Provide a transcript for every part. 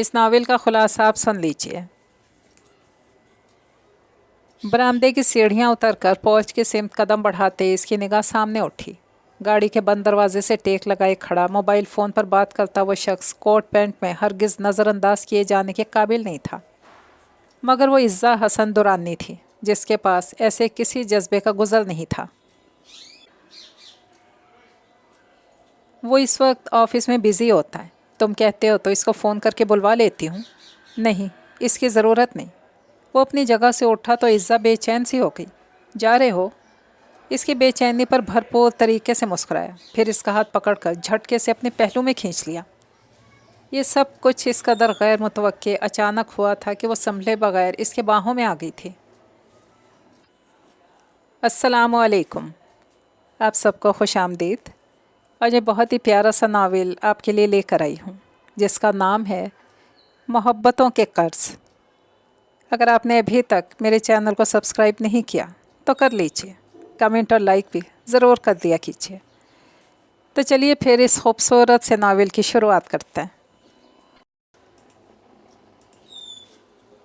اس novel کا خلاصہ آپ سن لیجیے۔ برآمدے کی سیڑھیاں اتر کر پورچ کی سمت قدم بڑھاتے اس کی نگاہ سامنے اٹھی۔ گاڑی کے بند دروازے سے ٹیک لگائے کھڑا موبائل فون پر بات کرتا وہ شخص کوٹ پینٹ میں ہرگز نظر انداز کیے جانے کے قابل نہیں تھا، مگر وہ عزا حسن درانی تھی جس کے پاس ایسے کسی جذبے کا گزر نہیں تھا۔ وہ اس وقت آفس میں بزی ہوتا ہے، تم کہتے ہو تو اس کو فون کر کے بلوا لیتی ہوں۔ نہیں، اس کی ضرورت نہیں۔ وہ اپنی جگہ سے اٹھا تو عزا بے چین سی ہو گئی۔ جا رہے ہو؟ اس کی بے چینی پر بھرپور طریقے سے مسکرایا، پھر اس کا ہاتھ پکڑ کر جھٹکے سے اپنے پہلو میں کھینچ لیا۔ یہ سب کچھ اس قدر غیر متوقع اچانک ہوا تھا کہ وہ سنبھلے بغیر اس کے باہوں میں آ گئی تھی۔ السلام علیکم، آپ سب کو خوش آمدید۔ آج میں بہت ہی پیارا سا ناول آپ کے لیے لے کر آئی ہوں جس کا نام ہے محبتوں کے قرض۔ اگر آپ نے ابھی تک میرے چینل کو سبسکرائب نہیں کیا تو کر لیجیے، کمنٹ اور لائک بھی ضرور کر دیا کیجیے۔ تو چلیے پھر اس خوبصورت سے ناول کی شروعات کرتے ہیں۔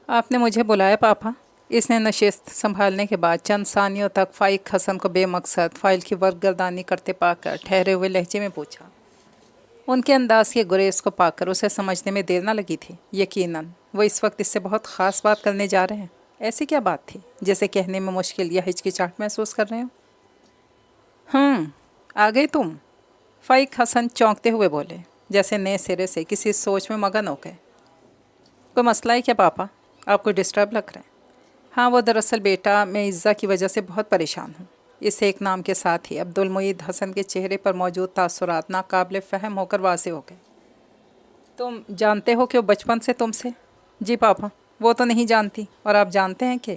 آپ نے مجھے بلایا پاپا؟ اس نے نشست سنبھالنے کے بعد چند ثانیوں تک فائق حسن کو بے مقصد فائل کی ورق گردانی کرتے پا کر ٹھہرے ہوئے لہجے میں پوچھا۔ ان کے انداز کے گریز کو پا کر اسے سمجھنے میں دیر نہ لگی تھی۔ یقیناً وہ اس وقت اس سے بہت خاص بات کرنے جا رہے ہیں۔ ایسی کیا بات تھی جسے کہنے میں مشکل یا ہچکچاہٹ محسوس کر رہے ہو؟ آ گئے تم؟ فائق حسن چونکتے ہوئے بولے، جیسے نئے سرے سے کسی سوچ میں مگن ہو گئے۔ کوئی مسئلہ ہے کیا پاپا؟ آپ کو ڈسٹرب لگ رہے ہیں؟ ہاں، وہ دراصل بیٹا میں عزا کی وجہ سے بہت پریشان ہوں۔ اس ایک نام کے ساتھ ہی عبدالمعید حسن کے چہرے پر موجود تاثرات ناقابل فہم ہو کر واضح ہو گئے۔ تم جانتے ہو کہ وہ بچپن سے تم سے؟ جی پاپا، وہ تو نہیں جانتی، اور آپ جانتے ہیں کہ…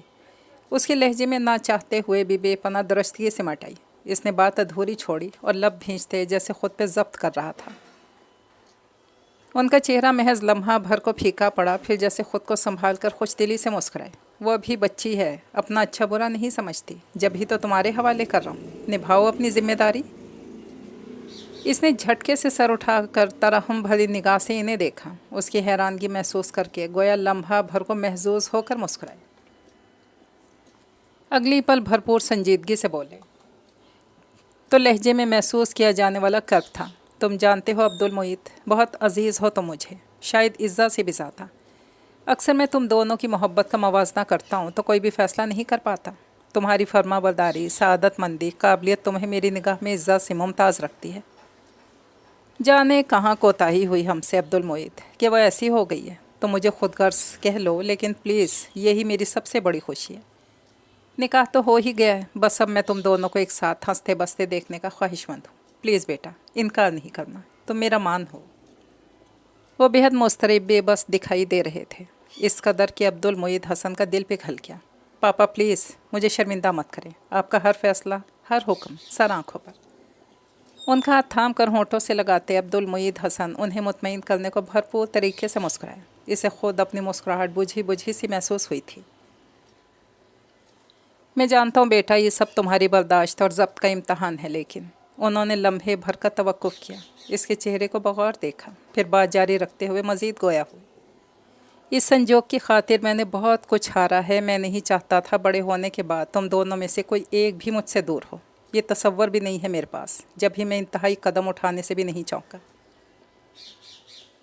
اس کے لہجے میں نہ چاہتے ہوئے بھی بے پناہ درستگی سمٹ آئی۔ اس نے بات ادھوری چھوڑی اور لب بھینچتے جیسے خود پہ ضبط کر رہا تھا۔ ان کا چہرہ محض لمحہ بھر کو پھیکا پڑا، پھر جیسے خود کو سنبھال کر خوش دلی سے مسکرائے۔ وہ ابھی بچی ہے، اپنا اچھا برا نہیں سمجھتی، جب ہی تو تمہارے حوالے کر رہا ہوں، نبھاؤ اپنی ذمہ داری۔ اس نے جھٹکے سے سر اٹھا کر ترحم بھری نگاہ سے انہیں دیکھا، اس کی حیرانگی محسوس کر کے گویا لمحہ بھر کو محظوظ ہو کر مسکرائے۔ اگلی پل بھرپور سنجیدگی سے بولے تو لہجے میں محسوس کیا جانے والا کرب تھا۔ تم جانتے ہو عبدالمعید، بہت عزیز ہو تم مجھے، شاید عزا سے بھی زیادہ۔ اکثر میں تم دونوں کی محبت کا موازنہ کرتا ہوں تو کوئی بھی فیصلہ نہیں کر پاتا۔ تمہاری فرما برداری، سعادت مندی، قابلیت تمہیں میری نگاہ میں عزا سے ممتاز رکھتی ہے۔ جانے کہاں کوتاہی ہوئی ہم سے عبدالمعید کہ وہ ایسی ہو گئی ہے۔ تو مجھے خود غرض کہہ لو، لیکن پلیز یہی میری سب سے بڑی خوشی ہے۔ نکاح تو ہو ہی گیا ہے، بس اب میں تم دونوں کو ایک ساتھ ہنستے بستے دیکھنے کا خواہش مند ہوں۔ پلیز بیٹا، انکار نہیں کرنا، تم میرا مان ہو۔ وہ بے حد مضطرب بے بس دکھائی دے رہے تھے، اس قدر کہ عبدالمعید حسن کا دل پگھل گیا۔ پاپا پلیز مجھے شرمندہ مت کریں، آپ کا ہر فیصلہ، ہر حکم سر آنکھوں پر۔ ان کا ہاتھ تھام کر ہونٹوں سے لگاتے عبدالمعید حسن انہیں مطمئن کرنے کو بھرپور طریقے سے مسکرائے۔ اسے خود اپنی مسکراہٹ بجھی بجھی سی محسوس ہوئی تھی۔ میں جانتا ہوں بیٹا، یہ سب تمہاری برداشت اور ضبط کا امتحان ہے، لیکن… انہوں نے لمحے بھر کا توقف کیا، اس کے چہرے کو بغور دیکھا، پھر بات جاری رکھتے ہوئے مزید گویا ہوئی۔ اس سنجوگ کی خاطر میں نے بہت کچھ ہارا ہے۔ میں نہیں چاہتا تھا بڑے ہونے کے بعد تم دونوں میں سے کوئی ایک بھی مجھ سے دور ہو۔ یہ تصور بھی نہیں ہے میرے پاس، جب ہی میں انتہائی قدم اٹھانے سے بھی نہیں چونکا۔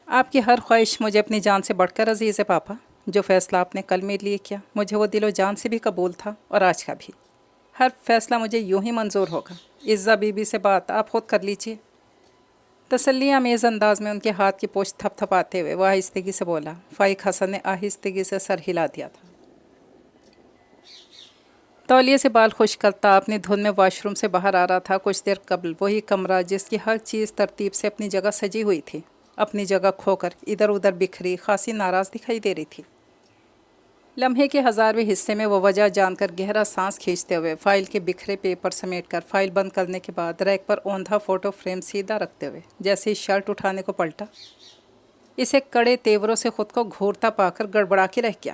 آپ کی ہر خواہش مجھے اپنی جان سے بڑھ کر عزیز ہے پاپا۔ جو فیصلہ آپ نے کل میرے لیے کیا، مجھے وہ دل و جان سے بھی قبول تھا، اور آج کا بھی۔ ہر فیصلہ مجھے یوں ہی منظور ہوگا۔ عزا بی بی سے بات آپ خود کر لیجیے۔ تسلی آمیز انداز میں ان کے ہاتھ کی پوچھ تھپ تھپاتے ہوئے وہ آہستگی سے بولا۔ فائق حسن نے آہستگی سے سر ہلا دیا تھا۔ تولیے سے بال خشک کرتا اپنی دھن میں واش روم سے باہر آ رہا تھا۔ کچھ دیر قبل وہی کمرہ جس کی ہر چیز ترتیب سے اپنی جگہ سجی ہوئی تھی، اپنی جگہ کھو کر ادھر ادھر بکھری خاصی ناراض دکھائی دے رہی تھی۔ لمحے کے ہزارویں حصے میں وہ وجہ جان کر گہرا سانس کھینچتے ہوئے فائل کے بکھرے پیپر سمیٹ کر فائل بند کرنے کے بعد ریک پر اوندھا فوٹو فریم سیدھا رکھتے ہوئے جیسے ہی شرٹ اٹھانے کو پلٹا، اسے کڑے تیوروں سے خود کو گھورتا پا کر گڑبڑا کے رہ گیا۔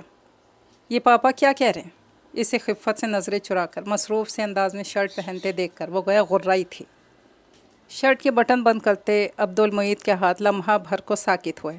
یہ پاپا کیا کہہ رہے ہیں؟ اسے خفت سے نظریں چرا کر مصروف سے انداز میں شرٹ پہنتے دیکھ کر وہ گویا غرائی تھی۔ شرٹ کے بٹن بند کرتے عبدالمعید کے ہاتھ لمحہ بھر کو ساکت ہوئے،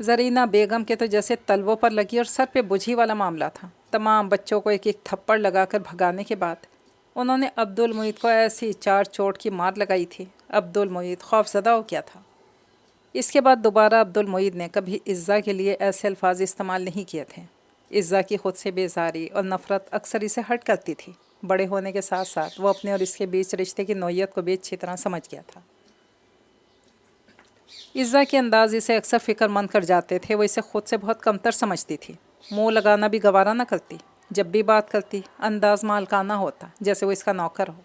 زرینہ بیگم کے تو جیسے تلووں پر لگی اور سر پہ بجھی والا معاملہ تھا۔ تمام بچوں کو ایک ایک تھپڑ لگا کر بھگانے کے بعد انہوں نے عبد المعید کو ایسی چار چوٹ کی مار لگائی تھی، عبد المعید خوف زدہ ہو گیا تھا۔ اس کے بعد دوبارہ عبد المعید نے کبھی عزا کے لیے ایسے الفاظ استعمال نہیں کیے تھے۔ عزا کی خود سے بیزاری اور نفرت اکثر اسے ہرٹ کرتی تھی۔ بڑے ہونے کے ساتھ ساتھ وہ اپنے اور اس کے بیچ رشتے کی نوعیت کو بھی اچھی طرح سمجھ گیا تھا۔ عزا کے انداز اسے اکثر فکر مند کر جاتے تھے۔ وہ اسے خود سے بہت کمتر سمجھتی تھی، منہ لگانا بھی گوارا نہ کرتی۔ جب بھی بات کرتی انداز مالکانہ ہوتا، جیسے وہ اس کا نوکر ہو۔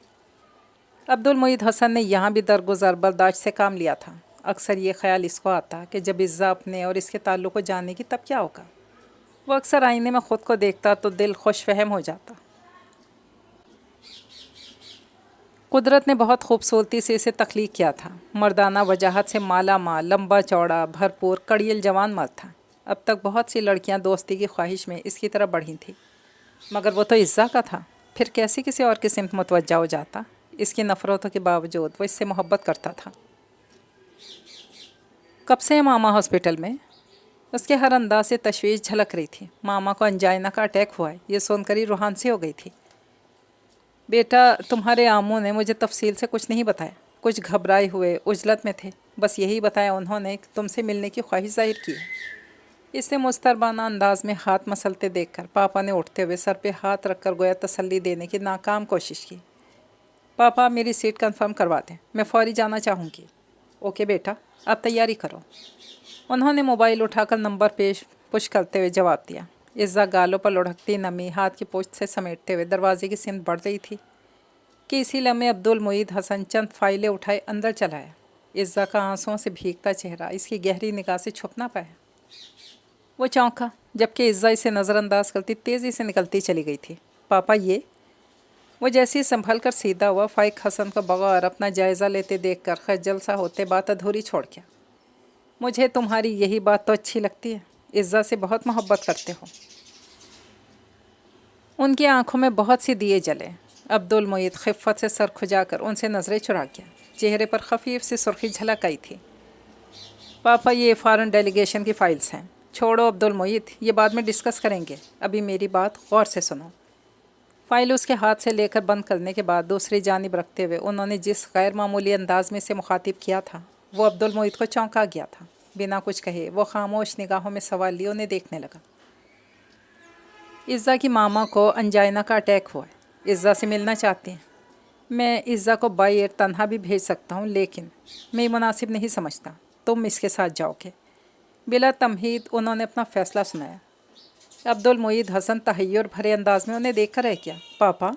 عبد المعید حسن نے یہاں بھی درگزر برداشت سے کام لیا تھا۔ اکثر یہ خیال اس کو آتا کہ جب عزا اپنے اور اس کے تعلق کو جانے گی تب کیا ہوگا۔ وہ اکثر آئینے میں خود کو دیکھتا تو دل خوش فہم ہو جاتا۔ قدرت نے بہت خوبصورتی سے اسے تخلیق کیا تھا۔ مردانہ وجاہت سے مالا مال، لمبا چوڑا، بھرپور، کڑیل جوان مرد تھا۔ اب تک بہت سی لڑکیاں دوستی کی خواہش میں اس کی طرف بڑھی تھیں، مگر وہ تو عزا کا تھا، پھر کیسے کسی اور کی سمت متوجہ ہو جاتا۔ اس کی نفرتوں کے باوجود وہ اس سے محبت کرتا تھا۔ کب سے ماما ہاسپٹل میں؟ اس کے ہر انداز سے تشویش جھلک رہی تھی۔ ماما کو انجائنا کا اٹیک ہوا ہے، یہ سن کر ہی روحان سی ہو گئی تھی۔ بیٹا، تمہارے آموں نے مجھے تفصیل سے کچھ نہیں بتایا، کچھ گھبرائے ہوئے عجلت میں تھے، بس یہی بتایا انہوں نے کہ تم سے ملنے کی خواہش ظاہر کی ہے۔ اس نے مضطربانہ انداز میں ہاتھ مسلتے دیکھ کر پاپا نے اٹھتے ہوئے سر پہ ہاتھ رکھ کر گویا تسلی دینے کی ناکام کوشش کی۔ پاپا میری سیٹ کنفرم کروا دیں، میں فوری جانا چاہوں گی۔ اوکے بیٹا، اب تیاری کرو۔ انہوں نے موبائل اٹھا کر نمبر پش کرتے ہوئے جواب دیا۔ عزا گالوں پر لڑکتی نمی ہاتھ کی پوچھ سے سمیٹتے ہوئے دروازے کی سمت بڑھ رہی تھی کہ اسی لمحے عبد المعید حسن چند فائلیں اٹھائے اندر چلایا۔ عزا کا آنسوؤں سے بھیگتا چہرہ اس کی گہری نگاہ سے چھپ نہ پایا۔ وہ چونکا، جبکہ عزا اسے نظر انداز کرتی تیزی سے نکلتی چلی گئی تھی۔ پاپا یہ؟ وہ جیسے ہی سنبھل کر سیدھا ہوا، فائق حسن کو بغور اپنا جائزہ لیتے دیکھ کر خجل سا ہوتے بات ادھوری چھوڑ گیا۔ مجھے تمہاری یہی بات تو اچھی لگتی ہے، عزا سے بہت محبت کرتے ہو۔ ان کی آنکھوں میں بہت سی دیے جلے۔ عبد المعید خفت سے سر کھجا کر ان سے نظریں چرا گیا۔ چہرے پر خفیف سی سرخی جھلک آئی تھی۔ پاپا یہ فارن ڈیلیگیشن کی فائلز ہیں۔ چھوڑو عبد المعید، یہ بعد میں ڈسکس کریں گے، ابھی میری بات غور سے سنو۔ فائل اس کے ہاتھ سے لے کر بند کرنے کے بعد دوسری جانب رکھتے ہوئے انہوں نے جس غیر معمولی انداز میں اسے مخاطب کیا تھا وہ عبد المعید کو چونکا گیا تھا۔ بنا کچھ کہے وہ خاموش نگاہوں میں سوالیوں نے دیکھنے لگا۔ عزا کی ماما کو انجائنا کا اٹیک ہوا ہے، عزا سے ملنا چاہتی ہیں۔ میں عزا کو بائی ایئر تنہا بھی بھیج سکتا ہوں، لیکن میں مناسب نہیں سمجھتا تم اس کے ساتھ جاؤ گے۔ بلا تمہید انہوں نے اپنا فیصلہ سنایا۔ عبد المعید حسن تحیر بھرے انداز میں انہیں دیکھ کر رہ گیا۔ پاپا،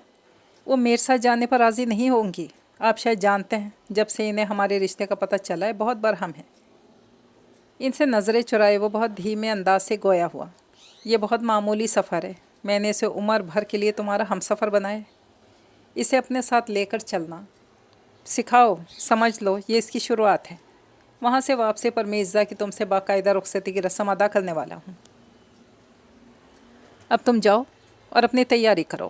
وہ میرے ساتھ جانے پر راضی نہیں ہوں گی۔ آپ شاید جانتے ہیں جب سے انہیں ہمارے رشتے کا پتہ چلا ہے بہت برہم ہے۔ ان سے نظریں چرائے وہ بہت دھیمے انداز سے گویا ہوا۔ یہ بہت معمولی سفر ہے، میں نے اسے عمر بھر کے لیے تمہارا ہم سفر بنایا ہے۔ اسے اپنے ساتھ لے کر چلنا سکھاؤ، سمجھ لو یہ اس کی شروعات ہے۔ وہاں سے واپسی پر میں عزا کی تم سے باقاعدہ رخصتی کی رسم ادا کرنے والا ہوں۔ اب تم جاؤ اور اپنی تیاری کرو۔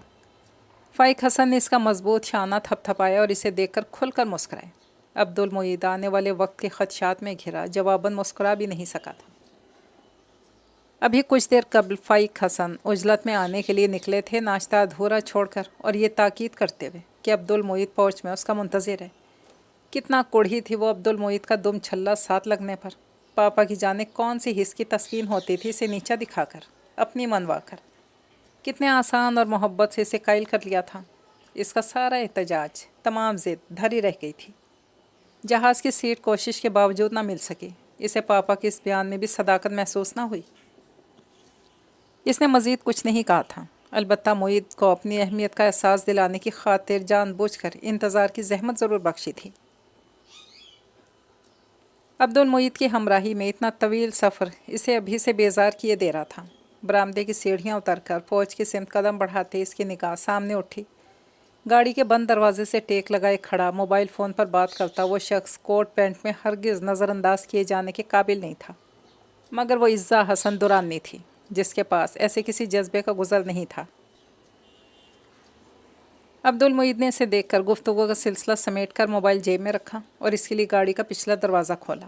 فائق حسن نے اس کا مضبوط شانہ تھپ تھپایا اور اسے دیکھ کر کھل کر مسکرائے۔ عبد المعید آنے والے وقت کے خدشات میں گھرا جواباً مسکرا بھی نہیں سکا تھا۔ ابھی کچھ دیر قبل فائق حسن عجلت میں آنے کے لیے نکلے تھے، ناشتہ ادھورا چھوڑ کر، اور یہ تاکید کرتے ہوئے کہ عبد المعید پہنچ میں اس کا منتظر ہے۔ کتنا کوڑھی تھی وہ عبد المعید کا دم چھلا ساتھ لگنے پر۔ پاپا کی جانے کون سی حس کی تسکین ہوتی تھی اسے نیچا دکھا کر، اپنی منوا کر۔ کتنے آسان اور محبت سے اسے قائل کر لیا تھا۔ اس کا سارا احتجاج، تمام ضد دھری رہ گئی تھی۔ جہاز کی سیٹ کوشش کے باوجود نہ مل سکی۔ اسے پاپا کے اس بیان میں بھی صداقت محسوس نہ ہوئی۔ اس نے مزید کچھ نہیں کہا تھا، البتہ معید کو اپنی اہمیت کا احساس دلانے کی خاطر جان بوجھ کر انتظار کی زحمت ضرور بخشی تھی۔ عبد المعید کی ہمراہی میں اتنا طویل سفر اسے ابھی سے بیزار کیے دے رہا تھا۔ برآمدے کی سیڑھیاں اتر کر فوج کی سمت قدم بڑھاتے اس کی نگاہ سامنے اٹھی۔ گاڑی کے بند دروازے سے ٹیک لگائے کھڑا موبائل فون پر بات کرتا وہ شخص کوٹ پینٹ میں ہرگز نظر انداز کیے جانے کے قابل نہیں تھا، مگر وہ عزا حسن درانی تھی جس کے پاس ایسے کسی جذبے کا گزر نہیں تھا۔ عبد المعید نے اسے دیکھ کر گفتگو کا سلسلہ سمیٹ کر موبائل جیب میں رکھا اور اس کے لیے گاڑی کا پچھلا دروازہ کھولا۔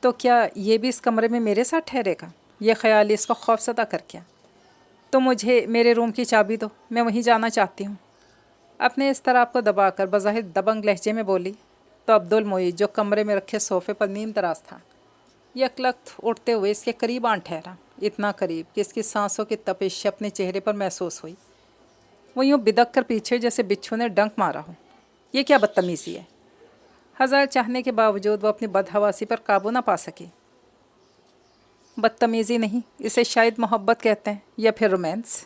تو کیا یہ بھی اس کمرے میں میرے ساتھ ٹھہرے گا؟ یہ خیال اس کو خوفزدہ کر گیا۔ تو مجھے میرے روم کی چابی دو، میں وہیں جانا چاہتی ہوں۔ اپنے اضطراب کو دبا کر بظاہر دبنگ لہجے میں بولی تو عبدالمعید جو کمرے میں رکھے صوفے پر نیم دراز تھا یکلخت اٹھتے ہوئے اس کے قریب آن ٹھہرا، اتنا قریب کہ اس کی سانسوں کی تپش اپنے چہرے پر محسوس ہوئی۔ وہ یوں بدک کر پیچھے جیسے بچھو نے ڈنک مارا ہو۔ یہ کیا بدتمیزی ہے؟ ہزار چاہنے کے باوجود وہ اپنی بدحواسی پر قابو نہ پا سکی۔ بدتمیزی نہیں، اسے شاید محبت کہتے ہیں یا پھر رومانس۔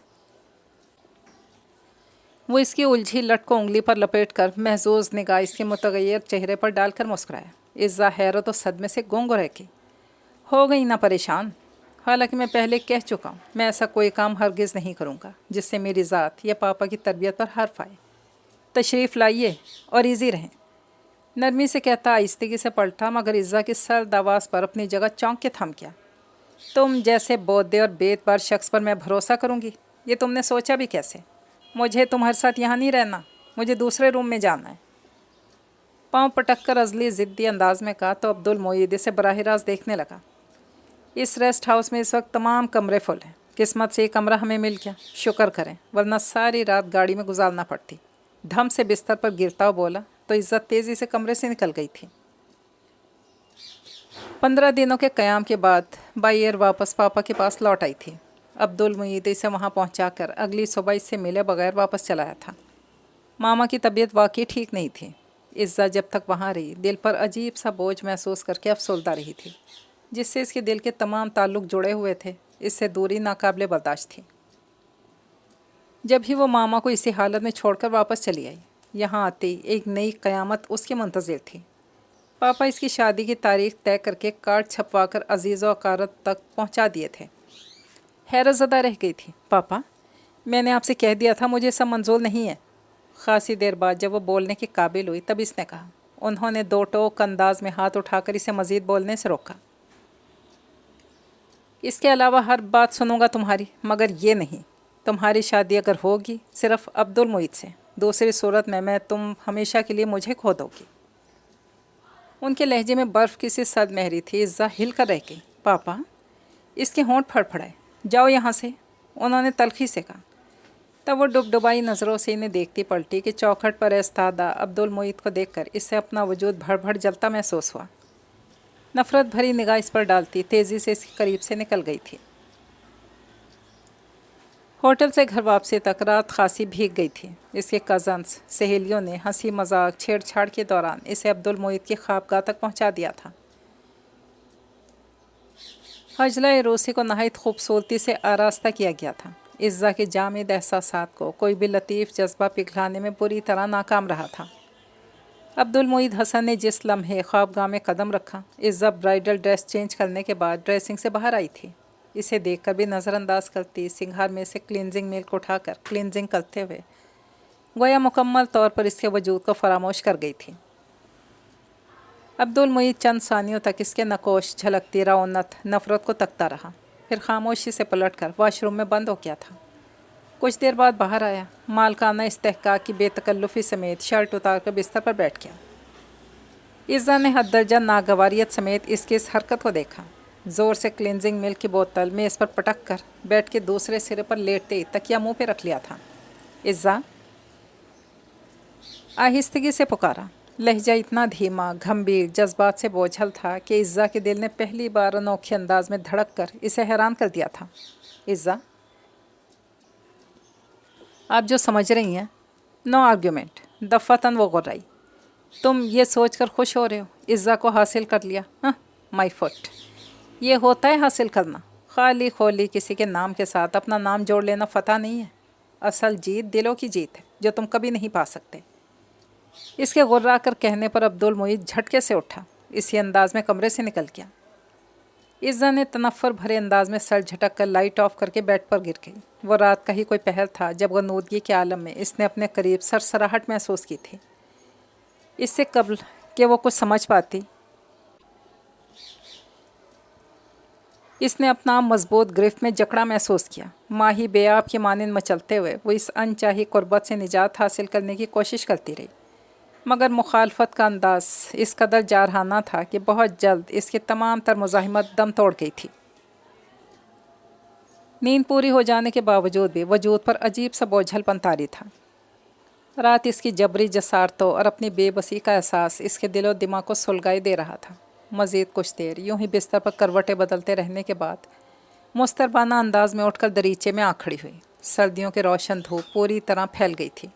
وہ اس کی الجھی لٹ کو انگلی پر لپیٹ کر محظوظ نگاہ اس کے متغیر چہرے پر ڈال کر مسکرایا۔ عزا حیرت و صدمے سے گونگ رہ گئی۔ ہو گئی نہ پریشان؟ حالانکہ میں پہلے کہہ چکا ہوں میں ایسا کوئی کام ہرگز نہیں کروں گا جس سے میری ذات یا پاپا کی تربیت پر حرف آئے۔ تشریف لائیے اور ایزی رہیں، نرمی سے کہتا آہستگی سے پلٹا، مگر عزا کی سرد آواز پر اپنی جگہ چونک کے تھم گیا۔ تم جیسے بودے اور بے اعتبار شخص پر میں بھروسہ کروں گی؟ یہ تم نے سوچا بھی کیسے؟ مجھے تمہارے ساتھ یہاں نہیں رہنا، مجھے دوسرے روم میں جانا ہے۔ پاؤں پٹک کر عزلی ضدی انداز میں کہا تو عبدالمعید اسے براہ راست دیکھنے لگا۔ اس ریسٹ ہاؤس میں اس وقت تمام کمرے فل ہیں، قسمت سے یہ کمرہ ہمیں مل گیا، شکر کریں، ورنہ ساری رات گاڑی میں گزارنا پڑتی۔ دھم سے بستر پر گرتا ہوا بولا تو عزت تیزی سے کمرے سے نکل گئی تھی۔ 15 دنوں کے قیام کے بعد بائی ایئر واپس پاپا کے پاس لوٹ آئی تھی۔ عبدالمعید اسے وہاں پہنچا کر اگلی صبح اس سے ملے بغیر واپس چلایا تھا۔ ماما کی طبیعت واقعی ٹھیک نہیں تھی۔ عزا جب تک وہاں رہی دل پر عجیب سا بوجھ محسوس کر کے افسردہ رہی تھی، جس سے اس کے دل کے تمام تعلق جڑے ہوئے تھے۔ اس سے دوری ناقابل برداشت تھی۔ جب ہی وہ ماما کو اسی حالت میں چھوڑ کر واپس چلی آئی، یہاں آتی ایک نئی قیامت اس کے منتظر تھی۔ پاپا اس کی شادی کی تاریخ طے کر کے کارڈ چھپوا کر عزیز و اقارت تک پہنچا دیے تھے۔ حیرت زدہ رہ گئی تھی۔ پاپا، میں نے آپ سے کہہ دیا تھا مجھے سب منظور نہیں ہے۔ خاصی دیر بعد جب وہ بولنے کے قابل ہوئی تب اس نے کہا۔ انہوں نے دو ٹوک انداز میں ہاتھ اٹھا کر اسے مزید بولنے سے روکا۔ اس کے علاوہ ہر بات سنوں گا تمہاری، مگر یہ نہیں، تمہاری شادی اگر ہوگی صرف عبدالمعید سے، دوسری صورت میں تم ہمیشہ کے لیے مجھے کھو دو گی۔ ان کے لہجے میں برف کی سی صد مہری تھی۔ عزا ہل کر رہ گئی۔ پاپا، اس کے ہونٹ پھڑپھڑائے۔ جاؤ یہاں سے، انہوں نے تلخی سے کہا۔ تب وہ ڈبڈبائی نظروں سے انہیں دیکھتی پلٹی کہ چوکھٹ پر ایستادہ عبدالمعید کو دیکھ کر اس سے اپنا وجود بھڑ بھڑ جلتا محسوس ہوا۔ نفرت بھری نگاہ اس پر ڈالتی تیزی سے اس کے قریب سے نکل گئی تھی۔ ہوٹل سے گھر واپسی تک رات خاصی بھیگ گئی تھی۔ اس کے کزنس سہیلیوں نے ہنسی مذاق چھیڑ چھاڑ کے دوران اسے عبدالمعید کی خوابگاہ تک پہنچا دیا تھا۔ حجلہ روسی کو نہایت خوبصورتی سے آراستہ کیا گیا تھا۔ عزا کے جامد احساسات کو کوئی بھی لطیف جذبہ پگھلانے میں بری طرح ناکام رہا تھا۔ عبدالمعید حسن نے جس لمحے خوابگاہ میں قدم رکھا، عزا برائڈل ڈریس چینج کرنے کے بعد ڈریسنگ سے باہر آئی تھی۔ اسے دیکھ کر بھی نظر انداز کرتی سنگھار میں سے کلینزنگ ملک اٹھا کر کلینزنگ کرتے ہوئے گویا مکمل طور پر اس کے وجود کو فراموش کر گئی تھی۔ عبدالمعید چند ثانیوں تک اس کے نقوش جھلکتی رعونت نفرت کو تکتا رہا، پھر خاموشی سے پلٹ کر واش روم میں بند ہو گیا تھا۔ کچھ دیر بعد باہر آیا، مالکانہ استحقاق کی بے تکلفی سمیت شرٹ اتار کر بستر پر بیٹھ گیا۔ عزا نے حد درجہ ناگواریت سمیت اس کی اس حرکت کو دیکھا۔ زور سے کلینزنگ ملک کی بوتل میز پر پٹک کر بیٹھ کے دوسرے سرے پر لیٹتے ہی تکیہ منہ پہ رکھ لیا تھا۔ عزا، آہستگی سے پکارا۔ لہجہ اتنا دھیما، گھمبیر، جذبات سے بوجھل تھا کہ عزا کے دل نے پہلی بار انوکھے انداز میں دھڑک کر اسے حیران کر دیا تھا۔ عزا، آپ جو سمجھ رہی ہیں، نو آرگیومنٹ، دفعتاً وہ غرائی۔ تم یہ سوچ کر خوش ہو رہے ہو عزا کو حاصل کر لیا؟ مائی فٹ، یہ ہوتا ہے حاصل کرنا؟ خالی خولی کسی کے نام کے ساتھ اپنا نام جوڑ لینا فتح نہیں ہے۔ اصل جیت دلوں کی جیت ہے جو تم کبھی نہیں پا سکتے۔ اس کے غرا کر کہنے پر عبدالمعید جھٹکے سے اٹھا، اسی انداز میں کمرے سے نکل گیا۔ عزا نے تنفر بھرے انداز میں سر جھٹک کر لائٹ آف کر کے بیڈ پر گر گئی۔ وہ رات کا ہی کوئی پہر تھا جب غنودگی کے عالم میں اس نے اپنے قریب سرسراہٹ محسوس کی تھی۔ اس سے قبل کہ وہ کچھ سمجھ پاتی، اس نے اپنا مضبوط گرفت میں جکڑا محسوس کیا۔ ماہی بے آب کی مانند مچلتے ہوئے وہ اس انچاہی قربت سے نجات حاصل کرنے کی کوشش کرتی رہی۔ مگر مخالفت کا انداز اس قدر جارحانہ تھا کہ بہت جلد اس کی تمام تر مزاحمت دم توڑ گئی تھی۔ نیند پوری ہو جانے کے باوجود بھی وجود پر عجیب سا بوجھل پن طاری تھا۔ رات اس کی جبری جسارتوں اور اپنی بے بسی کا احساس اس کے دل و دماغ کو سلگائی دے رہا تھا۔ مزید کچھ دیر یوں ہی بستر پر کروٹیں بدلتے رہنے کے بعد مستربانہ انداز میں اٹھ کر دریچے میں آ کھڑی ہوئی۔ سردیوں کے روشن دھوپ پوری طرح پھیل گئی تھی۔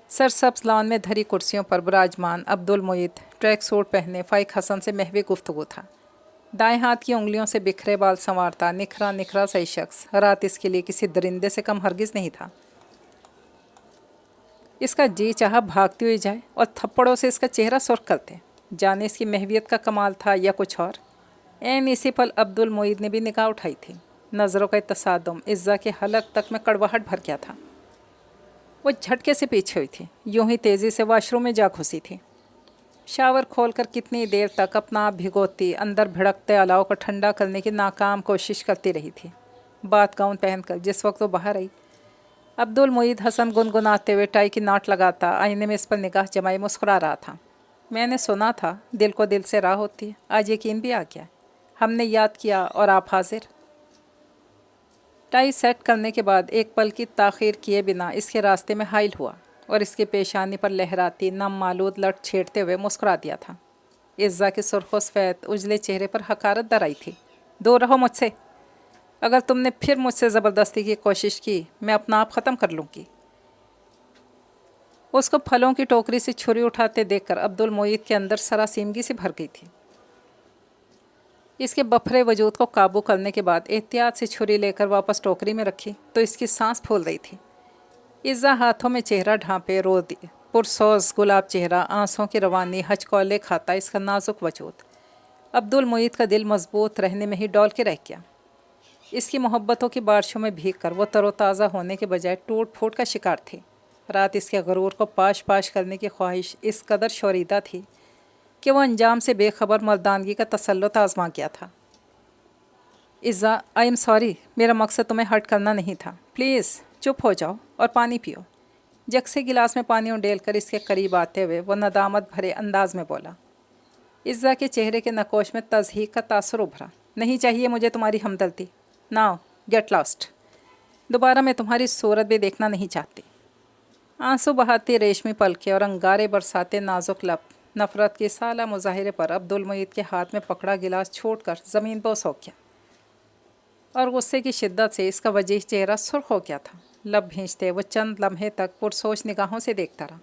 سرسبز لان میں دھری کرسیوں پر براجمان عبدالمعید ٹریک سوٹ پہنے فائق حسن سے محوی گفتگو تھا۔ دائیں ہاتھ کی انگلیوں سے بکھرے بال سنوارتا نکھرا نکھرا سا شخص رات اس کے لیے کسی درندے سے کم ہرگز نہیں تھا۔ اس کا جی چاہا بھاگتی ہوئی جائے اور تھپڑوں سے اس کا چہرہ سرخ کرتے، جانے اس کی محویت کا کمال تھا یا کچھ اور۔ عین اسی پل عبدالمعید نے بھی نگاہ اٹھائی تھی۔ نظروں کا تصادم عزا کے حلق تک میں کڑواہٹ بھر گیا تھا۔ وہ جھٹکے سے پیچھے ہوئی تھی، یوں ہی تیزی سے واش روم میں جا گھسی تھی۔ شاور کھول کر کتنی دیر تک اپنا آپ بھگوتی اندر بھڑکتے الاؤ کو ٹھنڈا کرنے کی ناکام کوشش کرتی رہی تھی۔ بات گاؤن پہن کر جس وقت وہ باہر آئی، عبدالمعید حسن گنگناتے ہوئے ٹائی کی ناٹ لگاتا آئینے میں اس پر نگاہ جمائے مسکرا رہا تھا۔ میں نے سنا تھا دل کو دل سے راہ ہوتی ہے، آج یقین بھی آ گیا، ہم نے یاد کیا اور آپ حاضر۔ ٹائی سیٹ کرنے کے بعد ایک پل کی تاخیر کیے بنا اس کے راستے میں حائل ہوا اور اس کی پیشانی پر لہراتی نم مالود لٹ چھیڑتے ہوئے مسکرا دیا تھا۔ عزا کے سرخ و سفید اجلے چہرے پر حقارت در آئی تھی۔ دور رہو مجھ سے، اگر تم نے پھر مجھ سے زبردستی کی کوشش کی میں اپنا آپ ختم کر لوں گی۔ اس کو پھلوں کی ٹوکری سے چھری اٹھاتے دیکھ کر عبدالمعید کے اندر سراسیمگی سے بھر گئی تھی۔ اس کے بپھرے وجود کو قابو کرنے کے بعد احتیاط سے چھری لے کر واپس ٹوکری میں رکھی تو اس کی سانس پھول رہی تھی۔ عزا ہاتھوں میں چہرہ ڈھانپے رو دی، پرسوز گلاب چہرہ، آنسوں کی روانی ہچکولے کھاتا اس کا نازک وجود۔ عبدالمعید کا دل مضبوط رہنے میں ہی ڈول کے رہ گیا۔ اس کی محبتوں کی بارشوں میں بھیگ کر وہ تر و تازہ ہونے کے بجائے ٹوٹ پھوٹ کا شکار تھی۔ رات اس کے غرور کو پاش پاش کرنے کی خواہش اس قدر شوریدہ تھی کہ وہ انجام سے بے خبر مردانگی کا تسلط آزما گیا تھا۔ عزا، آئی ایم سوری، میرا مقصد تمہیں ہرٹ کرنا نہیں تھا، پلیز چپ ہو جاؤ اور پانی پیو۔ جگ سے گلاس میں پانی اڈیل کر اس کے قریب آتے ہوئے وہ ندامت بھرے انداز میں بولا۔ عزا کے چہرے کے نقوش میں تضحیق کا تاثر ابھرا۔ نہیں چاہیے مجھے تمہاری ہمدردی، ناؤ گیٹ لاسٹ، دوبارہ میں تمہاری صورت بھی دیکھنا نہیں چاہتی۔ آنسو بہاتی ریشمی پلکیں اور انگارے برساتے نازک لب نفرت کے سالہ مظاہرے پر عبدالمعید کے ہاتھ میں پکڑا گلاس چھوڑ کر زمین پر سو گیا اور غصے کی شدت سے اس کا وجیح چہرہ سرخ ہو گیا تھا۔ لب بھینچتے وہ چند لمحے تک پرسوچ نگاہوں سے دیکھتا رہا،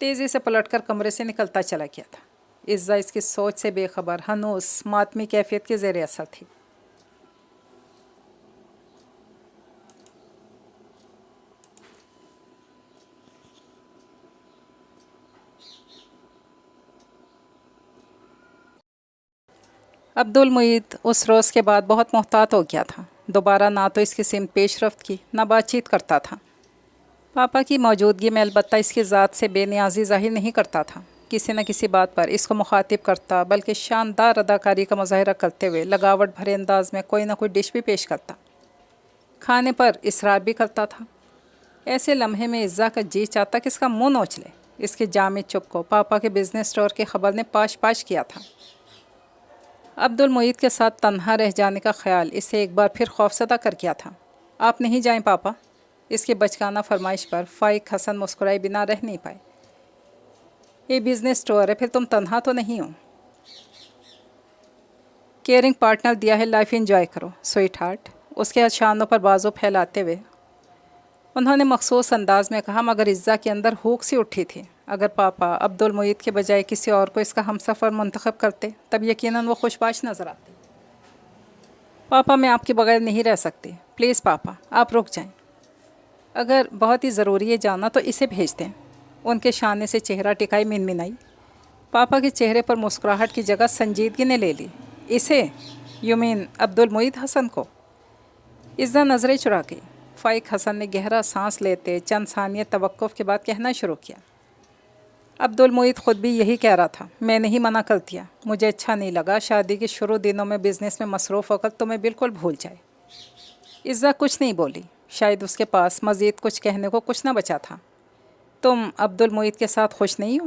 تیزی سے پلٹ کر کمرے سے نکلتا چلا گیا تھا۔ عزا اس کی سوچ سے بے خبر ہنوز ماتمی کیفیت کے زیر اثر تھی۔ عبدالمعید اس روز کے بعد بہت محتاط ہو گیا تھا۔ دوبارہ نہ تو اس کی سمت پیش رفت کی، نہ بات چیت کرتا تھا۔ پاپا کی موجودگی میں البتہ اس کی ذات سے بے نیازی ظاہر نہیں کرتا تھا۔ کسی نہ کسی بات پر اس کو مخاطب کرتا، بلکہ شاندار اداکاری کا مظاہرہ کرتے ہوئے لگاوٹ بھرے انداز میں کوئی نہ کوئی ڈش بھی پیش کرتا، کھانے پر اصرار بھی کرتا تھا۔ ایسے لمحے میں عزا کا جی چاہتا کہ اس کا منہ نوچ لے۔ اس کے جامد چپ کو پاپا کے بزنس ٹور کی خبر نے پاش پاش کیا تھا۔ عبدالمعید کے ساتھ تنہا رہ جانے کا خیال اسے ایک بار پھر خوفزدہ کر گیا تھا۔ آپ نہیں جائیں پاپا؟ اس کی بچگانہ فرمائش پر فائق حسن مسکرائے بنا رہ نہیں پائے۔ یہ بزنس ٹور ہے، پھر تم تنہا تو نہیں ہو؟ کیئرنگ پارٹنر دیا ہے، لائف انجوائے کرو سویٹ ہارٹ۔ اس کے شانوں پر بازو پھیلاتے ہوئے انہوں نے مخصوص انداز میں کہا، مگر عزا کے اندر ہوک سی اٹھی تھی۔ اگر پاپا عبدالمعید کے بجائے کسی اور کو اس کا ہمسفر منتخب کرتے تب یقیناً وہ خوشباش نظر آتی۔ پاپا، میں آپ کے بغیر نہیں رہ سکتی، پلیز پاپا آپ رک جائیں۔ اگر بہت ہی ضروری ہے جانا تو اسے بھیج دیں۔ ان کے شانے سے چہرہ ٹکائی منمنائی۔ پاپا کے چہرے پر مسکراہٹ کی جگہ سنجیدگی نے لے لی۔ اسے؟ یو مین عبدالمعید حسن کو؟ عزا نظریں چرا گئی۔ فائق حسن نے گہرا سانس لیتے چند ثانیے توقف کے بعد کہنا شروع کیا، عبدالمعید خود بھی یہی کہہ رہا تھا، میں نے ہی منع کر دیا، مجھے اچھا نہیں لگا شادی کے شروع دنوں میں بزنس میں مصروف ہو کر تمہیں بالکل بھول جائے۔ عزا کچھ نہیں بولی، شاید اس کے پاس مزید کچھ کہنے کو کچھ نہ بچا تھا۔ تم عبدالمعید کے ساتھ خوش نہیں ہو؟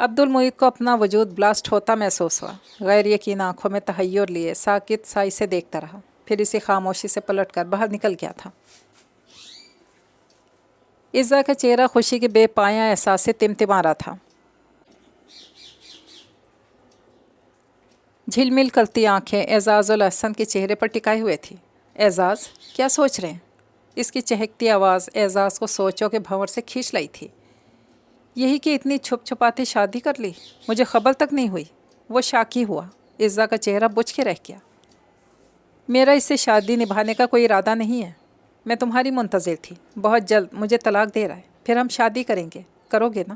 عبد المعید کو اپنا وجود بلاسٹ ہوتا محسوس ہوا۔ غیر یقین آنکھوں میں تحیر لیے ساکت سا اسے دیکھتا رہا، پھر اسی خاموشی سے پلٹ کر باہر نکل گیا تھا۔ عزا کا چہرہ خوشی کے بے پایاں احساس سے تمتما رہا تھا۔ جھلمل کرتی آنکھیں اعزاز الاحسن کے چہرے پر ٹکائے ہوئے تھی۔ اعزاز کیا سوچ رہے ہیں؟ اس کی چہکتی آواز اعزاز کو سوچوں کے بھنور سے کھینچ لائی تھی۔ یہی کہ اتنی چھپ چھپاتے شادی کر لی، مجھے خبر تک نہیں ہوئی۔ وہ شاکی ہوا۔ عزا کا چہرہ بجھ کے رہ گیا۔ میرا اس سے شادی نبھانے کا کوئی ارادہ نہیں ہے۔ میں تمہاری منتظر تھی۔ بہت جلد مجھے طلاق دے رہا ہے، پھر ہم شادی کریں گے، کرو گے نا؟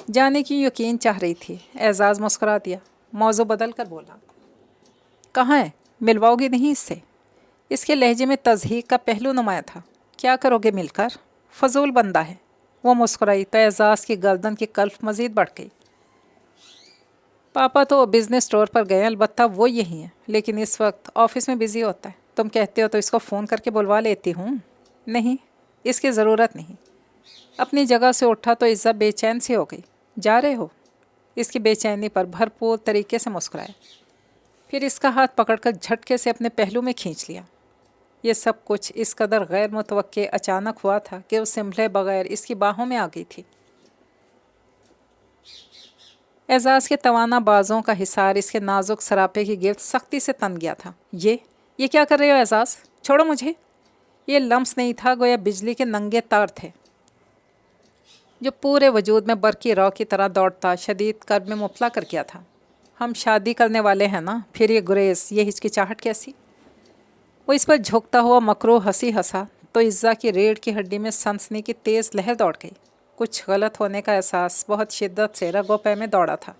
جانے کی یقین چاہ رہی تھی۔ اعزاز مسکرا دیا، موضوع بدل کر بولا، کہاں ہے؟ ملواؤ گی نہیں اس سے؟ اس کے لہجے میں تضحیق کا پہلو نمایاں تھا۔ کیا کرو گے مل کر؟ فضول بندہ ہے۔ وہ مسکرائی تو اعزاز کی گردن کی کلف مزید بڑھ گئی۔ پاپا تو بزنس ٹور پر گئے، البتہ وہ یہی ہیں، لیکن اس وقت آفس میں بزی ہوتا ہے۔ تم کہتے ہو تو اس کو فون کر کے بلوا لیتی ہوں۔ نہیں، اس کی ضرورت نہیں۔ اپنی جگہ سے اٹھا تو عزت بے چین سی ہو گئی۔ جا رہے ہو؟ اس کی بے چینی پر بھرپور طریقے سے مسکرائے، پھر اس کا ہاتھ پکڑ کر جھٹکے سے اپنے پہلو میں کھینچ لیا۔ یہ سب کچھ اس قدر غیر متوقع اچانک ہوا تھا کہ وہ سنبھلے بغیر اس کی باہوں میں آ گئی تھی۔ اعزاز کے توانا بازوں کا حصار اس کے نازک سراپے کی گرد سختی سے تن گیا تھا۔ یہ کیا کر رہے ہو اعزاز؟ چھوڑو مجھے۔ یہ لمس نہیں تھا، گویا بجلی کے ننگے تار تھے جو پورے وجود میں برقی رو کی طرح دوڑتا شدید کرب میں مبتلا کر گیا تھا۔ ہم شادی کرنے والے ہیں نا، پھر یہ گریز، یہ ہچکچاہٹ کیسی؟ وہ اس پر جھکتا ہوا مکروہ ہنسی ہنسا تو عزا کی ریڑھ کی ہڈی میں سنسنی کی تیز لہر دوڑ گئی۔ کچھ غلط ہونے کا احساس بہت شدت سے رگ و پے میں دوڑا تھا۔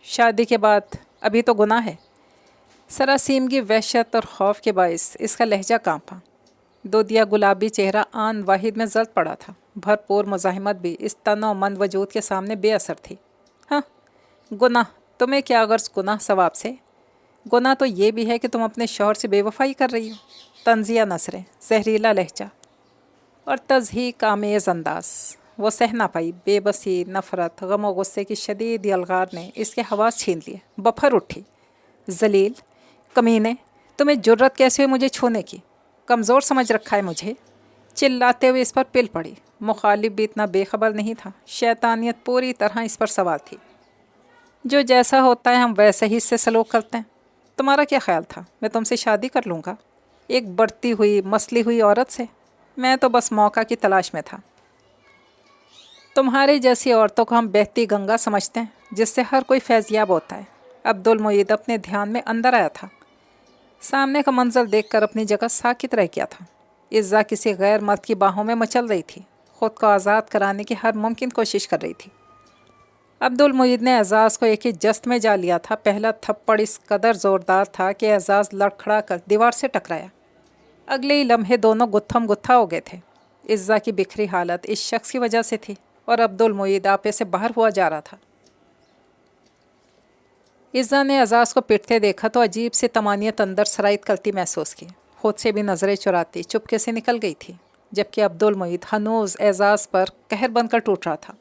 شادی کے بعد ابھی تو گناہ ہے۔ سراسیمگی، وحشت اور خوف کے باعث اس کا لہجہ کانپا۔ دودیا گلابی چہرہ آن واحد میں زرد پڑا تھا۔ بھرپور مزاحمت بھی اس تن و من وجود کے سامنے بے اثر تھی۔ ہاں، گناہ؟ تمہیں کیا غرض گناہ ثواب سے؟ گناہ تو یہ بھی ہے کہ تم اپنے شوہر سے بے وفائی کر رہی ہو۔ طنزیہ نثریں، زہریلا لہجہ اور تضحیک آمیز انداز۔ وہ سہ نہ پائی۔ بے بسی، نفرت، غم و غصے کی شدید یلغار نے اس کے حواس چھین لیے۔ بپھر اٹھی۔ ذلیل، کمینے، تمہیں جرت کیسے ہوئی مجھے چھونے کی؟ کمزور سمجھ رکھا ہے مجھے؟ چلاتے ہوئے اس پر پل پڑی۔ مخالف بھی اتنا بے خبر نہیں تھا۔ شیطانیت پوری طرح اس پر سوار تھی۔ جو جیسا ہوتا ہے ہم ویسے ہی اس سے سلوک کرتے ہیں۔ تمہارا کیا خیال تھا میں تم سے شادی کر لوں گا، ایک بڑھتی ہوئی مسلی ہوئی عورت سے؟ میں تو بس موقع کی تلاش میں تھا۔ تمہاری جیسی عورتوں کو ہم بہتی گنگا سمجھتے ہیں جس سے ہر کوئی فیض یاب ہوتا ہے۔ عبد المعید اپنے دھیان میں اندر آیا تھا۔ سامنے کا منظر دیکھ کر اپنی جگہ ساکت رہ گیا تھا۔ عزا کسی غیر مرد کی باہوں میں مچل رہی تھی، خود کو آزاد کرانے کی ہر ممکن کوشش کر رہی تھی۔ عبد المعید نے اعزاز کو ایک ہی جست میں جا لیا تھا۔ پہلا تھپڑ اس قدر زوردار تھا کہ اعزاز لڑکھڑا کر دیوار سے ٹکرایا۔ اگلے ہی لمحے دونوں گتھم گتھا ہو گئے تھے۔ عزا کی بکھری حالت اس شخص کی وجہ سے تھی اور عبد المعید آپے سے باہر ہوا جا رہا تھا۔ عزا نے اعزاز کو پٹتے دیکھا تو عجیب سی طمانینت اندر سرایت کرتی محسوس کی۔ خود سے بھی نظریں چراتی چپکے سے نکل گئی تھی، جبکہ عبد المعید ہنوز اعزاز پر قہر بن کر ٹوٹ رہا تھا۔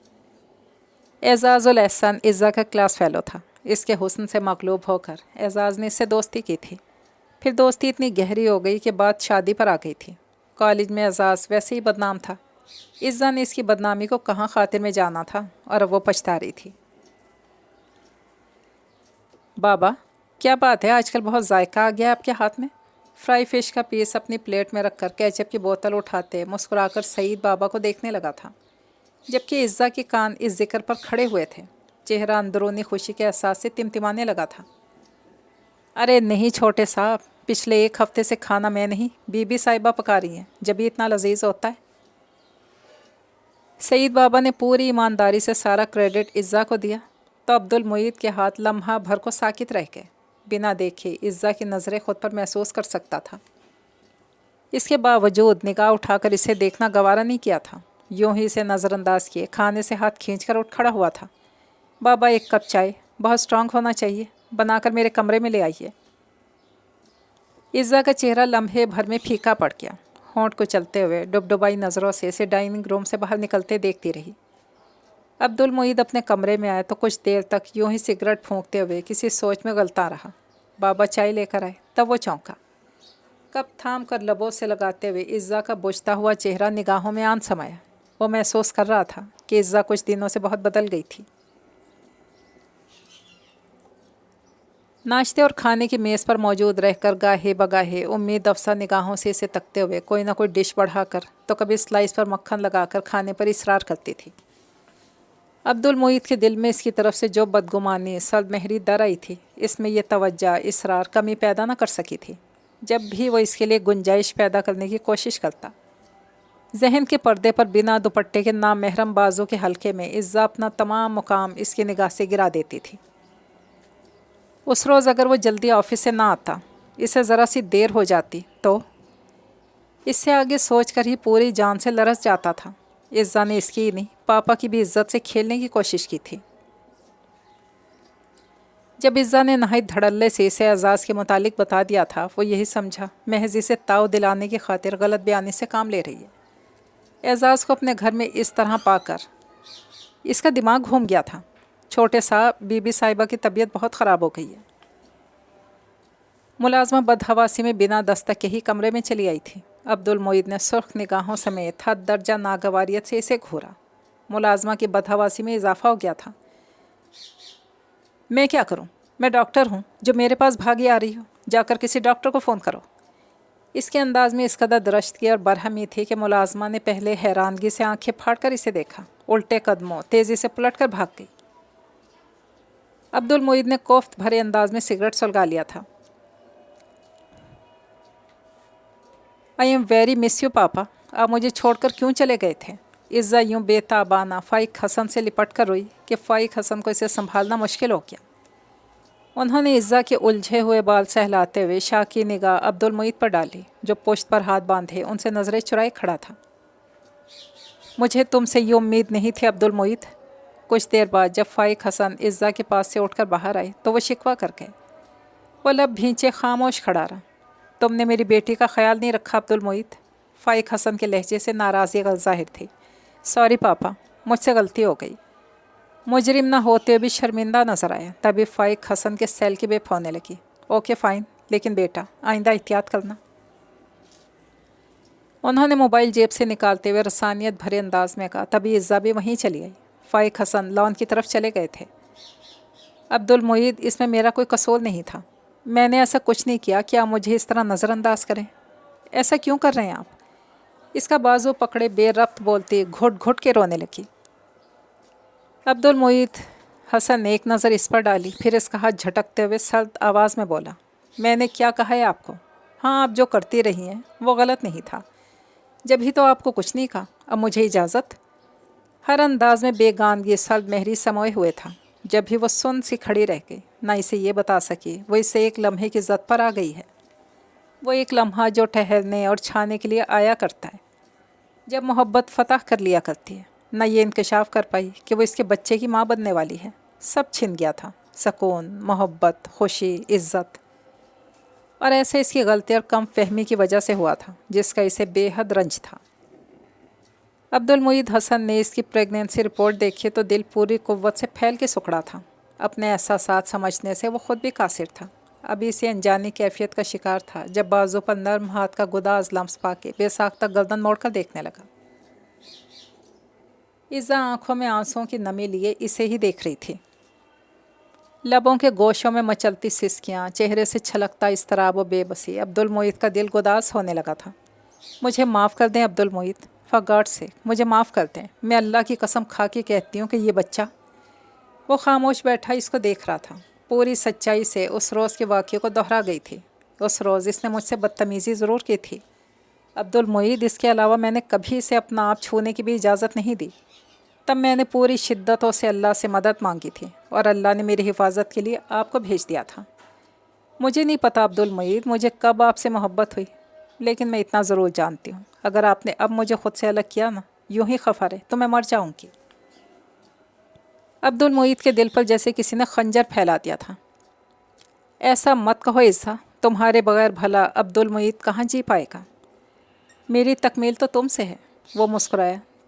اعزاز الاحسن عزا کا کلاس فیلو تھا۔ اس کے حسن سے مغلوب ہو کر اعزاز نے اس سے دوستی کی تھی، پھر دوستی اتنی گہری ہو گئی کہ بات شادی پر آ گئی تھی۔ کالج میں اعزاز ویسے ہی بدنام تھا۔ عزا نے اس کی بدنامی کو کہاں خاطر میں جانا تھا، اور اب وہ پچھتا رہی تھی۔ بابا، کیا بات ہے، آج کل بہت ذائقہ آ گیا آپ کے ہاتھ میں؟ فرائی فش کا پیس اپنی پلیٹ میں رکھ کر کیچپ کی بوتل اٹھاتے مسکرا کر سعید بابا کو دیکھنے لگا تھا، جبکہ عزا کے کان اس ذکر پر کھڑے ہوئے تھے۔ چہرہ اندرونی خوشی کے احساس سے تمتمانے لگا تھا۔ ارے نہیں چھوٹے صاحب، پچھلے 1 ہفتے سے کھانا میں نہیں، بی بی صاحبہ پکا رہی ہیں، جبھی اتنا لذیذ ہوتا ہے۔ سعید بابا نے پوری ایمانداری سے سارا کریڈٹ عزا کو دیا تو عبد المعید کے ہاتھ لمحہ بھر کو ساکت رہ گئے۔ بنا دیکھے عزا کی نظریں خود پر محسوس کر سکتا تھا۔ اس کے باوجود نگاہ اٹھا کر اسے دیکھنا گوارا نہیں کیا تھا۔ یوں ہی اسے نظر انداز کیے کھانے سے ہاتھ کھینچ کر اٹھ کھڑا ہوا تھا۔ بابا، 1 کپ چائے، بہت اسٹرانگ ہونا چاہیے، بنا کر میرے کمرے میں لے آئیے۔ عزا کا چہرہ لمحے بھر میں پھیکا پڑ گیا۔ ہونٹ کو چلتے ہوئے ڈبڈبائی نظروں سے اسے ڈائننگ روم سے باہر نکلتے دیکھتی رہی۔ عبد المعید اپنے کمرے میں آئے تو کچھ دیر تک یوں ہی سگریٹ پھونکتے ہوئے کسی سوچ میں غلطاں رہا۔ بابا چائے لے کر آئے تب وہ چونکا۔ کپ تھام کر لبوں سے لگاتے ہوئے عزا کا بجھتا ہوا چہرہ نگاہوں میں آن سمایا۔ وہ محسوس کر رہا تھا کہ عزا کچھ دنوں سے بہت بدل گئی تھی۔ ناشتے اور کھانے کی میز پر موجود رہ کر گاہے بگاہے امید افزا نگاہوں سے اسے تکتے ہوئے کوئی نہ کوئی ڈش بڑھا کر تو کبھی سلائس پر مکھن لگا کر کھانے پر اصرار کرتی تھی۔ عبد المعید کے دل میں اس کی طرف سے جو بدگمانی سرد مہری در آئی تھی، اس میں یہ توجہ اصرار کمی پیدا نہ کر سکی تھی۔ جب بھی وہ اس کے لیے گنجائش پیدا کرنے کی کوشش کرتا، ذہن کے پردے پر بنا دوپٹے کے نامحرم بازو کے حلقے میں عزا اپنا تمام مقام اس کی نگاہ سے گرا دیتی تھی۔ اس روز اگر وہ جلدی آفس سے نہ آتا، اسے ذرا سی دیر ہو جاتی تو اس سے آگے سوچ کر ہی پوری جان سے لرز جاتا تھا۔ عزا نے اس کی نہیں، پاپا کی بھی عزت سے کھیلنے کی کوشش کی تھی۔ جب عزا نے نہایت دھڑلے سے اسے اعزاز کے متعلق بتا دیا تھا، وہ یہی سمجھا محض اسے تاؤ دلانے کی خاطر غلط بیانی سے کام لے رہی ہے۔ اعزاز کو اپنے گھر میں اس طرح پا کر اس کا دماغ گھوم گیا تھا۔ چھوٹے صاحب بی بی صاحبہ کی طبیعت بہت خراب ہو گئی ہے۔ ملازمہ بدحواسی میں بنا دستک کے ہی کمرے میں چلی آئی تھی۔ عبد المعید نے سرخ نگاہوں سمیت حد درجہ ناگواریت سے اسے گھورا۔ ملازمہ کی بدحواسی میں اضافہ ہو گیا تھا۔ میں کیا کروں؟ میں ڈاکٹر ہوں جو میرے پاس بھاگی آ رہی ہو؟ جا کر کسی ڈاکٹر کو فون کرو۔ اس کے انداز میں اس قدر درشتگی اور برہمی تھی کہ ملازمہ نے پہلے حیرانگی سے آنکھیں پھاڑ کر اسے دیکھا، الٹے قدموں تیزی سے پلٹ کر بھاگ گئی۔ عبد المعید نے کوفت بھرے انداز میں سگریٹ سلگا لیا تھا۔ I am very miss you papa, آپ مجھے چھوڑ کر کیوں چلے گئے تھے؟ عزا یوں بے تابانہ فائق حسن سے لپٹ کر روئی کہ فائق حسن کو اسے سنبھالنا مشکل ہو گیا۔ انہوں نے عزا کے الجھے ہوئے بال سہلاتے ہوئے شاہ کی نگاہ عبد المعید پر ڈالی، جو پشت پر ہاتھ باندھے ان سے نظریں چرائے کھڑا تھا۔ مجھے تم سے یہ امید نہیں تھی عبد المعید۔ کچھ دیر بعد جب فائق حسن عزا کے پاس سے اٹھ کر باہر آئے تو وہ شکوہ کر گئے۔ وہ لب بھینچے خاموش کھڑا رہا۔ تم نے میری بیٹی کا خیال نہیں رکھا عبد المعید۔ فائق حسن کے لہجے سے ناراضی ظاہر تھی۔ سوری پاپا، مجھ سے غلطی ہو گئی۔ مجرم نہ ہوتے بھی شرمندہ نظر آیا۔ تبھی فائق حسن کے سیل کی بیپ ہونے لگی۔ اوکے فائن، لیکن بیٹا آئندہ احتیاط کرنا۔ انہوں نے موبائل جیب سے نکالتے ہوئے رسانیت بھرے انداز میں کہا۔ تبھی عزا بھی وہیں چلی آئی۔ فائق حسن لان کی طرف چلے گئے تھے۔ عبد المعید، اس میں میرا کوئی قصور نہیں تھا۔ میں نے ایسا کچھ نہیں کیا کہ آپ مجھے اس طرح نظر انداز کریں۔ ایسا کیوں کر رہے ہیں آپ؟ اس کا بازو پکڑے بے ربط بولتی گھٹ گھٹ کے رونے لگی۔ عبد المعید حسن نے ایک نظر اس پر ڈالی، پھر اس کا ہاتھ جھٹکتے ہوئے سرد آواز میں بولا، میں نے کیا کہا ہے آپ کو؟ ہاں، آپ جو کرتی رہی ہیں وہ غلط نہیں تھا۔ جب ہی تو آپ کو کچھ نہیں کہا، اب مجھے اجازت؟ ہر انداز میں بیگانگی سرد مہری سموئے ہوئے تھا۔ جب بھی وہ سن سی کھڑی رہ گئی، نہ اسے یہ بتا سکی وہ اس سے ایک لمحے کی زد پر آ گئی ہے۔ وہ ایک لمحہ جو ٹھہرنے اور چھانے کے لیے آیا کرتا ہے، جب محبت فتح کر لیا کرتی ہے۔ نہ یہ انکشاف کر پائی کہ وہ اس کے بچے کی ماں بننے والی ہے۔ سب چھن گیا تھا، سکون، محبت، خوشی، عزت، اور ایسے اس کی غلطی اور کم فہمی کی وجہ سے ہوا تھا جس کا اسے بے حد رنج تھا۔ عبد المعید حسن نے اس کی پریگنینسی رپورٹ دیکھی تو دل پوری قوت سے پھیل کے سکڑا تھا۔ اپنے احساسات سمجھنے سے وہ خود بھی قاصر تھا۔ ابھی اسے انجانی کیفیت کا شکار تھا جب بازو پر نرم ہاتھ کا گداز لمس پا کے بے ساختہ گردن موڑ کر دیکھنے لگا۔ عزا آنکھوں میں آنسوؤں کی نمی لیے اسے ہی دیکھ رہی تھی۔ لبوں کے گوشوں میں مچلتی سسکیاں، چہرے سے چھلکتا اضطراب و بے بسی۔ عبد المعید کا دل گداز ہونے لگا تھا۔ مجھے معاف کر دیں عبد المعید، فار گاڈ سیک مجھے معاف کر دیں۔ میں اللہ کی قسم کھا کے کہتی ہوں کہ یہ بچہ… وہ خاموش بیٹھا اس کو دیکھ رہا تھا، پوری سچائی سے اس روز کے واقعے کو دہرا گئی تھی۔ اس روز اس نے مجھ سے بدتمیزی ضرور کی تھی عبد المعید، اس کے علاوہ میں نے کبھی اسے اپنا آپ چھونے کی بھی اجازت نہیں دی۔ تب میں نے پوری شدتوں سے اللہ سے مدد مانگی تھی اور اللہ نے میری حفاظت کے لیے آپ کو بھیج دیا تھا۔ مجھے نہیں پتا عبد المعید مجھے کب آپ سے محبت ہوئی، لیکن میں اتنا ضرور جانتی ہوں، اگر آپ نے اب مجھے خود سے الگ کیا نا، یوں ہی خفا رہے تو میں مر جاؤں گی۔ عبد المعید کے دل پر جیسے کسی نے خنجر پھیلا دیا تھا۔ ایسا مت کہو عزا، تمہارے بغیر بھلا عبد المعید کہاں جی پائے گا؟ میری تکمیل تو تم سے ہے۔ وہ مسکرایا۔